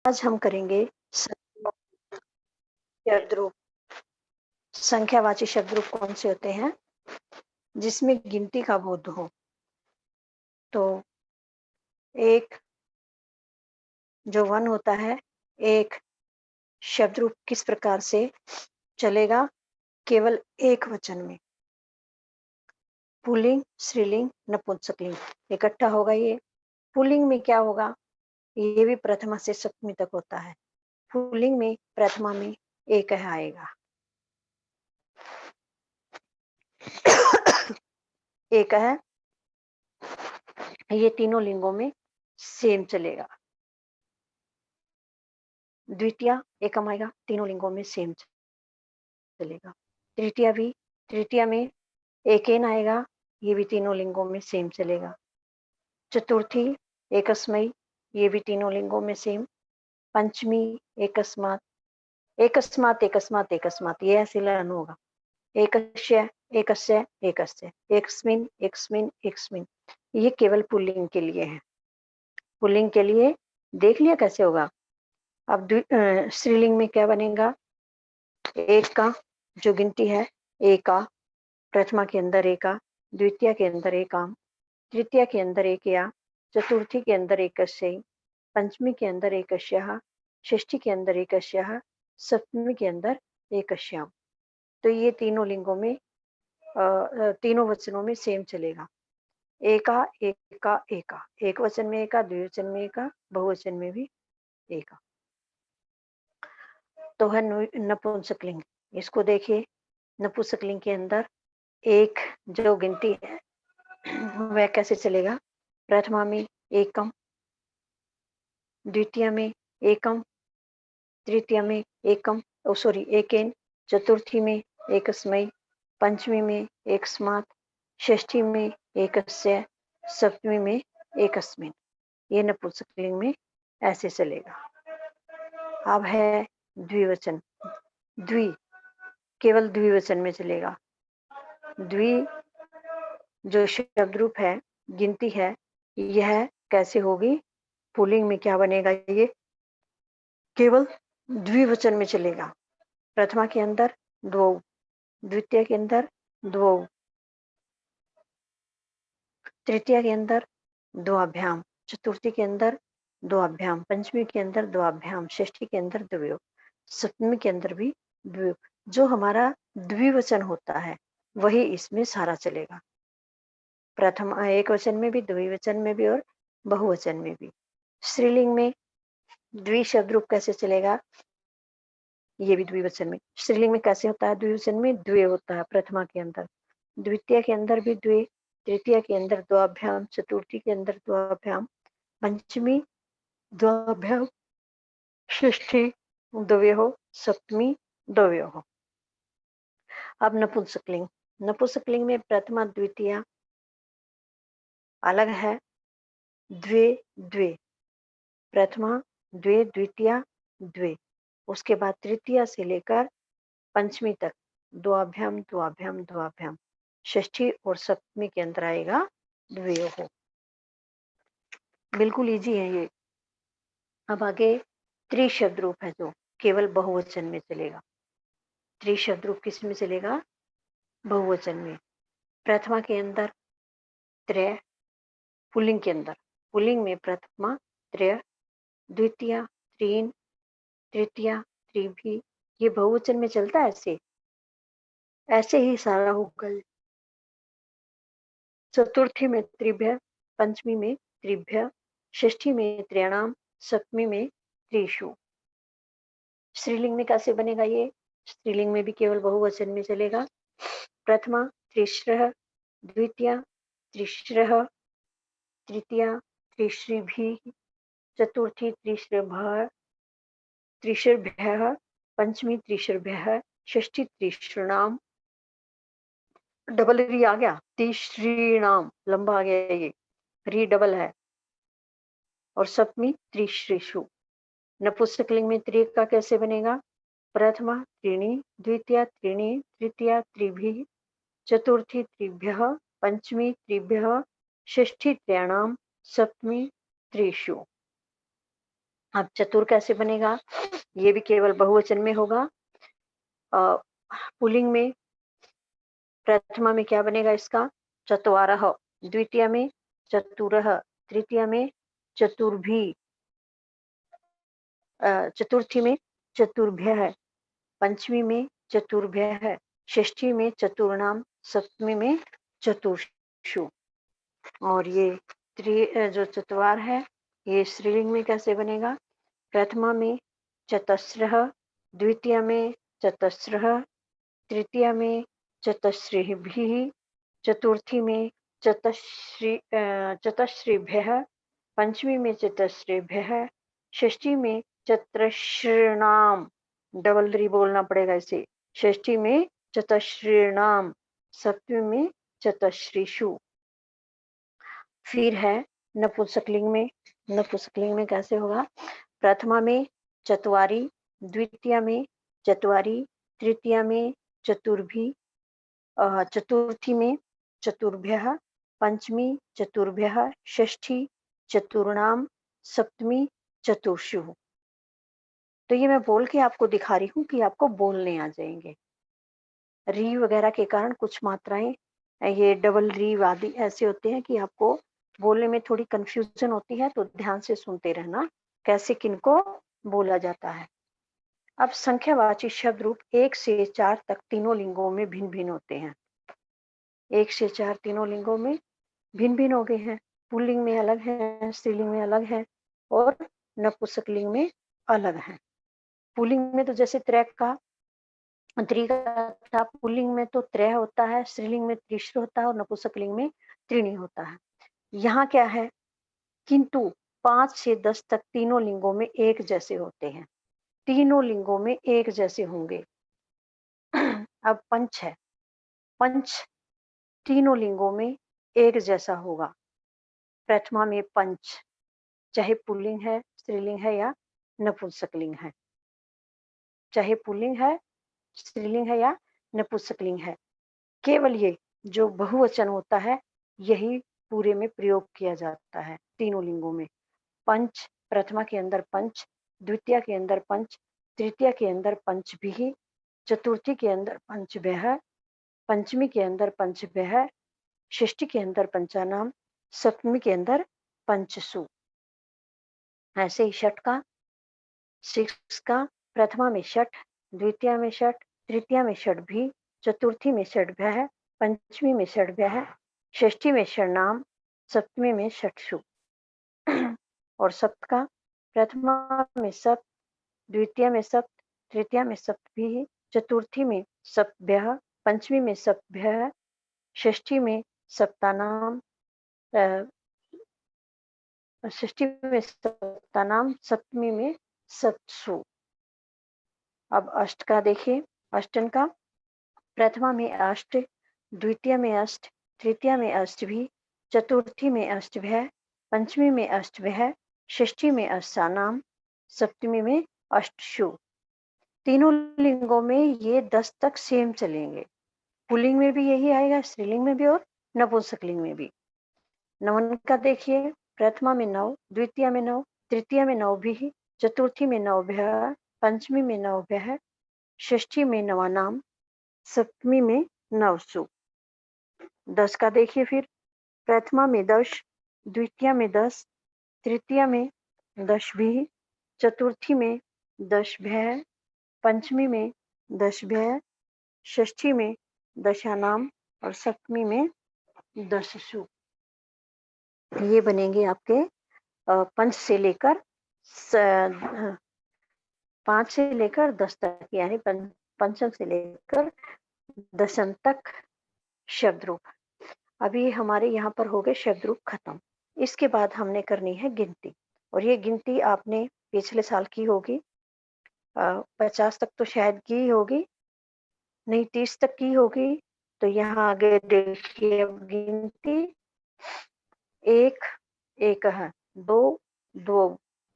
आज हम करेंगे शब्द रूप। संख्यावाची शब्द रूप कौन से होते हैं जिसमें गिनती का बोध हो। तो एक जो वन होता है, एक शब्द रूप किस प्रकार से चलेगा, केवल एक वचन में, पुल्लिंग, स्त्रीलिंग, नपुंसकलिंग इकट्ठा होगा। ये पुल्लिंग में क्या होगा, ये भी प्रथमा से सप्तमी तक होता है। पुल्लिंग में प्रथमा में एक आएगा, एक है। ये तीनों लिंगों में सेम चलेगा। द्वितीय एकम आएगा, तीनों लिंगों में सेम चलेगा। तृतीया भी, तृतीया में एकेन आएगा, ये भी तीनों लिंगों में सेम चलेगा। चतुर्थी एकस्मयी, ये भी तीनों लिंगों में सेम। पंचमी एकस्मात, एकस्मात एकस्मात एकस्मात, ये ऐसे लर्न होगा। एकस्य एकस्य एकस्य, एकस्मिन एकस्मिन एकस्मिन, ये केवल पुल्लिंग के लिए है। पुल्लिंग के लिए देख लिया कैसे होगा। अब स्त्रीलिंग में क्या बनेगा, एक का जो गिनती है, एका, प्रथमा के अंदर एका, द्वितीय के अंदर एकाम, तृतीय के अंदर एकया, चतुर्थी के अंदर एकस्य, पंचमी के अंदर एकस्यः, षष्ठी के अंदर एकस्यः, सप्तमी के अंदर एकस्याम। तो ये तीनों लिंगों में तीनों वचनों में सेम चलेगा। एका एका एका, एक वचन में एका, द्विवचन में एका, बहुवचन में भी एका। तो है नपुंसकलिंग। इसको देखिए, नपुंसकलिंग के अंदर एक जो गिनती है वह कैसे चलेगा। प्रथमा में एकम, द्वितीय में एकम, तृतीय में एकम एकेन, चतुर्थी में एकस्मयी, पंचमी में एकस्मात्, षष्ठी में एकस्य, सप्तमी में एकस्मिन। ये नपुंसकलिंग में ऐसे चलेगा। अब है द्विवचन। द्वि केवल द्विवचन में चलेगा। द्वि जो शब्द रूप है, गिनती है, यह कैसे होगी, पुल्लिंग में क्या बनेगा, ये केवल द्विवचन में चलेगा। प्रथमा के अंदर द्वौ, द्वितीय के अंदर द्वौ, तृतीय के अंदर द्वाभ्याम, चतुर्थी के अंदर द्वाभ्याम, पंचमी के अंदर द्वाभ्याम, षष्ठी के अंदर द्वयो, सप्तमी के अंदर भी द्वयो। जो हमारा द्विवचन होता है वही इसमें सारा चलेगा। प्रथम एक वचन में भी, द्विवचन में भी और बहुवचन में भी। स्त्रीलिंग में द्वि शब्द रूप कैसे चलेगा, ये भी द्विवचन में। स्त्रीलिंग में कैसे होता है, द्विवचन में द्वे होता है प्रथमा के अंदर, द्वितीय के अंदर भी द्वे, तृतीय के अंदर द्वाभ्याम, चतुर्थी के अंदर द्वाभ्याम, पंचमी द्वाभ्याम, षष्ठी द्वयोः, सप्तमी द्वयोः। अब नपुंसकलिंग। नपुंसकलिंग में प्रथमा द्वितीय अलग है, द्वे द्वे, प्रथमा द्वे, द्वितीय द्वे, उसके बाद तृतीय से लेकर पंचमी तक द्वाभ्याम द्वाभ्याम द्वाभ्याम, षष्ठी और सप्तमी के अंदर आएगा द्वयोः। बिल्कुल इजी है ये। अब आगे त्रिशब्द रूप है जो केवल बहुवचन में चलेगा। त्रिशब्द रूप किस में चलेगा, बहुवचन में। प्रथमा के अंदर त्रय, पुल्लिंग के अंदर, पुल्लिंग में प्रथमा त्रय, द्वितीय त्रीन, तृतीय त्रिभी, ये बहुवचन में चलता है। ऐसे ऐसे ही सारा होगा। चतुर्थी में त्रिभ्य, पंचमी में त्रिभ्य, षष्ठी में त्रयाणाम, सप्तमी में त्रिषु। स्त्रीलिंग में कैसे बनेगा ये, स्त्रीलिंग में भी केवल बहुवचन में चलेगा। प्रथमा त्रिश्रः, द्वितीय त्रिश्रः, तृतीय त्रिश्रिभिः, चतुर्थी त्रिश्रभः, त्रिशर्भ्यः, पंचमी त्रिशर्भ्यः, षष्ठी त्रिशृणाम, डबल री आ गया, त्रिश्रीणाम लंबा आ गया, ये री डबल है, और सप्तमी त्रिश्रीषु। नपुंसकलिंग में त्रि का कैसे बनेगा, प्रथमा त्रीणि, द्वितीय त्रीणि, तृतीय त्रिभिः, चतुर्थी त्रिभ्यः, पंचमी त्रिभ्यः, षष्ठी त्रयाणाम, सप्तमी त्रिषु। अब चतुर कैसे बनेगा? ये भी केवल बहुवचन में होगा। पुल्लिंग में प्रथमा में क्या बनेगा इसका? चत्वारः, द्वितीय में चतुरः, तृतीय में चतुर्भी, चतुर्थी में चतुर्भ्यः, पंचमी में चतुर्भ्यः, षष्ठी में चतुर्णाम, सप्तमी में चतुर्षु। और ये जो चत्वार है ये स्त्रीलिंग में कैसे बनेगा? प्रथमा में चतस्रः, द्वितीय में चतस्रः, तृतीय में चतस्रिभिः, चतुर्थी में चतस्रिभ्यः, पंचमी में चतस्रिभ्यः, षष्ठी में चतस्रॄणाम, डबल री बोलना पड़ेगा इसे, षष्ठी में चतस्रॄणाम, सप्तमी में चतस्रिषु। फिर है नपुंसकलिंग में। नपुंसकलिंग में कैसे होगा? प्रथमा में चत्वारी, द्वितीय में चत्वारी, तृतीय में चतुर्भी, चतुर्थी में चतुर्भ्यः, पंचमी चतुर्भ्यः, षष्ठी चतुर्णाम, सप्तमी चतुर्षु। तो ये मैं बोल के आपको दिखा रही हूँ कि आपको बोलने आ जाएंगे। री वगैरह के कारण कुछ मात्राएं ये डबल री आदि ऐसे होते हैं कि आपको बोलने में थोड़ी कंफ्यूजन होती है, तो ध्यान से सुनते रहना कैसे किनको बोला जाता है। अब संख्यावाची शब्द रूप 1 से 4 तक तीनों लिंगों में भिन्न भिन्न होते हैं। 1 से 4 तीनों लिंगों में भिन्न भिन्न हो गए हैं। पुल्लिंग में अलग है, स्त्रीलिंग में अलग है और नपुंसकलिंग में अलग है। पुल्लिंग में तो जैसे त्रय का था, पुल्लिंग में तो त्रय होता है, स्त्रीलिंग में त्रिश्र होता है और नपुंसकलिंग में त्रीणि होता है। यहाँ क्या है? किंतु 5 से 10 तक तीनों लिंगों में एक जैसे होते हैं। तीनों लिंगों में एक जैसे होंगे। अब पंच है, पंच तीनों लिंगों में एक जैसा होगा। प्रथमा में पंच, चाहे पुल्लिंग है, स्त्रीलिंग है या नपुंसकलिंग है, चाहे पुल्लिंग है, स्त्रीलिंग है या नपुंसकलिंग है, केवल ये जो बहुवचन होता है यही पूरे में प्रयोग किया जाता है तीनों लिंगों में। पंच, प्रथमा के अंदर पंच, द्वितीय के अंदर पंच, तृतीय के अंदर पंचभिः, चतुर्थी के अंदर पंचभ्यः, पंचमी के अंदर पंचभ्यः, षष्ठी के अंदर पंचानाम, सप्तमी के अंदर पंचसु। ऐसे ही षठ का, सिक्स का, प्रथमा में षठ, द्वितीय में षठ, तृतीय में षड्भी, चतुर्थी में षड्भ्यः, पंचमी में षड्भ्यः, षष्ठी में षण्णाम, सप्तमी में षट्सु। और सप्त का, प्रथमा में सप्त, द्वितीय में सप्त, तृतीय में सप्तभी, चतुर्थी में सप्तभ्यः, पंचमी में सप्तभ्यः, षष्ठी में सप्तानाम, षष्ठी में सप्तानाम, सप्तमी में सप्तसु। अब अष्ट का देखिए, अष्टन का, प्रथमा में अष्ट, द्वितीय में अष्ट, तृतीय में अष्टभी, चतुर्थी में अष्टभ्य, पंचमी में अष्टभ्य, षष्ठी में अष्टानाम, सप्तमी में अष्टसु। तीनों लिंगों में ये 10 तक सेम चलेंगे। पुल्लिंग में भी यही आएगा, स्त्रीलिंग में भी और नपुंसकलिंग में भी। नवन का देखिए, प्रथमा में 9, द्वितीय में 9, तृतीय में 9 भी, चतुर्थी में 9 भ्य, पंचमी में 9 भ्य, षष्ठी में नवानाम, सप्तमी में नवसु। 10 का देखिए फिर, प्रथमा में 10, द्वितीय में 10, तृतीय में 10 भी, चतुर्थी में 10 भ्य, पंचमी में 10 भ्य, षष्ठी में दशानाम और सप्तमी में दशसु। ये बनेंगे आपके पंच से लेकर 5 से लेकर 10 तक, यानी पंचम से लेकर दशम तक शब्द रूप। अभी हमारे यहाँ पर हो गए शब्द रूप खत्म। इसके बाद हमने करनी है गिनती, और ये गिनती आपने पिछले साल की होगी। 50 तक तो शायद की होगी, नहीं 30 तक की होगी। तो यहाँ आगे देखिए, अब गिनती 1 एकः, 2 द्वौ,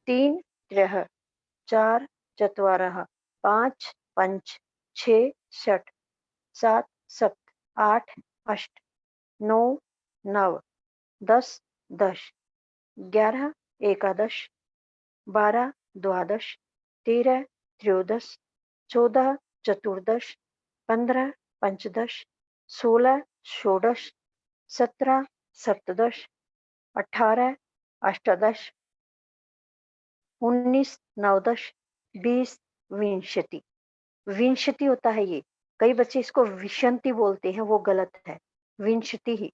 3 त्रयः, 4 चत्वारः, 5 पञ्च, 6 षट्, 7 सप्त, 8 अष्ट, 9 नव, 10 दश, 11 एकादश, 12 द्वादश, 13 त्रयोदश, 14 चतुर्दश, 15 पंचदश, 16 षोडश, 17 सप्तदश, 18 अष्टादश, 19 नवदश, 20 विंशति। विंशति होता है ये, कई बच्चे इसको विंशति बोलते हैं, वो गलत है। विंशति ही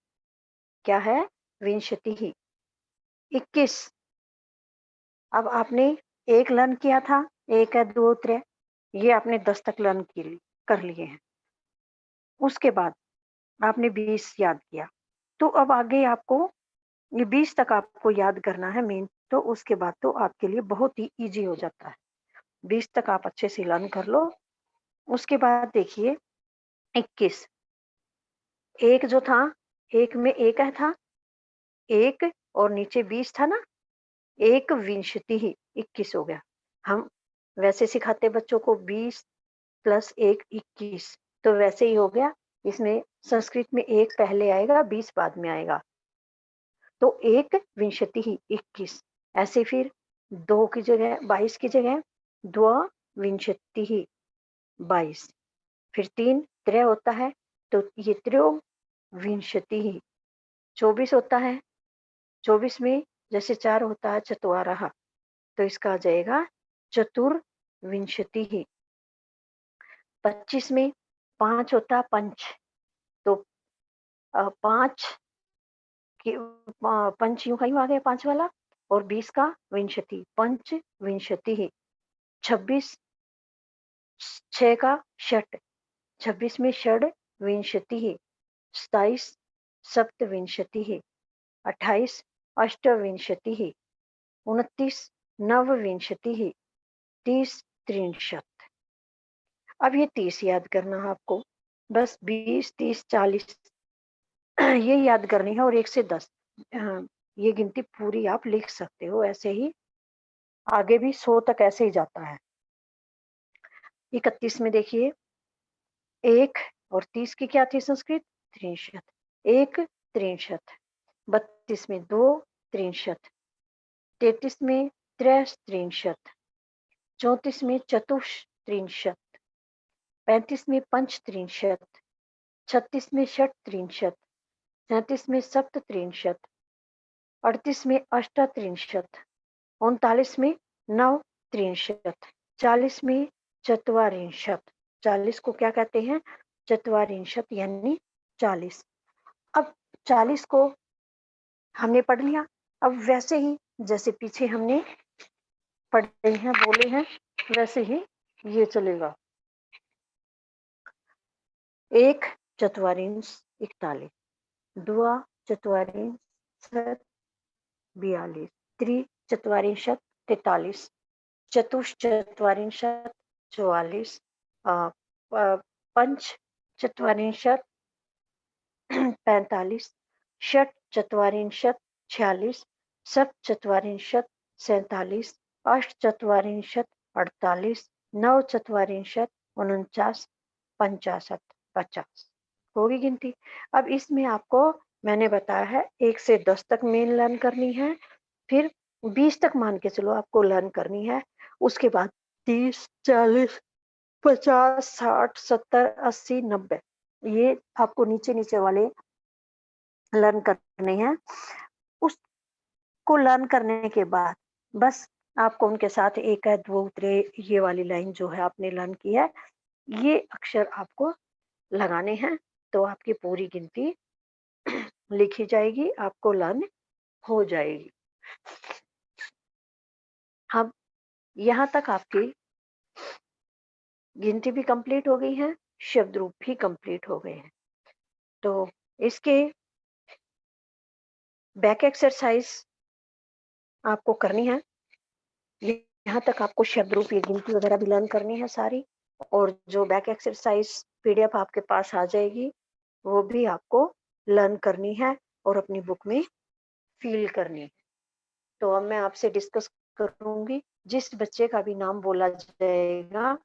क्या है? विंशति ही। 21। अब आपने एक लर्न किया था, एक है दो त्रे, ये आपने 10 तक लर्न कर लिए हैं। उसके बाद आपने 20 याद किया, तो अब आगे आपको ये 20 तक आपको याद करना है मेन, तो उसके बाद तो आपके लिए बहुत ही इजी हो जाता है। 20 तक आप अच्छे से लर्न कर लो। उसके बाद देखिए 21, एक जो था, एक में एक है था, एक और नीचे 20 था ना, एक विंशति ही 21 हो गया। हम वैसे सिखाते बच्चों को 20 प्लस 1 21, तो वैसे ही हो गया। इसमें संस्कृत में एक पहले आएगा, 20 बाद में आएगा, तो एक विंशति ही 21। ऐसे फिर 2 की जगह 22 की जगह द्वाविंशति ही 22। फिर 3 त्रय होता है, तो ये त्रयोविंशति ही 24 होता है। 24 में जैसे 4 होता है चत्वारः, तो इसका आ जाएगा चतुर्विंशति ही। 25 में 5 होता है पंच, तो 5 की पंच यूं का यूं आ गया 5 वाला, और 20 का विंशति, पंच विंशति ही। 26 6 का षट, 26 में षड विंशति ही। 27 सप्तविंशति ही। 28 अष्टविंशति ही। 29 नवविंशति ही। 30 त्रिंशत। अब ये 30 याद करना है आपको, बस 20 30 40 ये याद करनी है, और 1 से 10 ये गिनती पूरी आप लिख सकते हो, ऐसे ही आगे भी 100 तक ऐसे ही जाता है। 31 में देखिए, 1 और 30 की क्या थी संस्कृत? त्रिंशत। 1 त्रिंशत। 32 में 2 त्रिंशत। 33 में त्रयस्त्रिंशत। 34 में चतुस्त्रिंशत। 35 में पंचत्रिंशत। 36 में षट्त्रिंशत। 37 में सप्तत्रिंशत। 38 में अष्टत्रिंशत। 39 में नवत्रिंशत। 40 में चत्वारिंशत। 40 को क्या कहते हैं? चत्वारिंशत, यानी 40। अब 40 को हमने पढ़ लिया। अब वैसे ही जैसे पीछे हमने पढ़े हैं, बोले हैं, वैसे ही ये चलेगा। 1 चत्वारिंश 41, 2 चत्वारिंशत 42, त्रिचत्वारिंशत 43, चतुश्चत्वारिंशत 44, पंच चत्वारिंशत 45, षट चत्वारिंशत 46, सप्त चत्वारिंशत 47, अष्ट चत्वारिंशत 48, नव चत्वारिंशत 49, 50 50 होगी गिनती। अब इसमें आपको मैंने बताया है 1 से 10 तक मेन लर्न करनी है, फिर 20 तक मान के चलो आपको लर्न करनी है। उसके बाद 30 40 50 60 70 80 90 ये आपको नीचे नीचे वाले लर्न करने हैं। उसको लर्न करने के बाद बस आपको उनके साथ एक है दो उतरे ये वाली लाइन जो है आपने लर्न की है, ये अक्षर आपको लगाने हैं, तो आपकी पूरी गिनती लिखी जाएगी, आपको लर्न हो जाएगी। अब यहाँ तक आपकी गिनती भी कंप्लीट हो गई है, शब्द रूप भी कंप्लीट हो गए हैं। तो इसके बैक एक्सरसाइज आपको करनी है। यहाँ तक आपको शब्द रूप ये गिनती वगैरह भी लर्न करनी है सारी, और जो बैक एक्सरसाइज पीडीएफ आपके पास आ जाएगी वो भी आपको लर्न करनी है और अपनी बुक में फील करनी है। तो अब मैं आपसे डिस्कस करूंगी, जिस बच्चे का भी नाम बोला जाएगा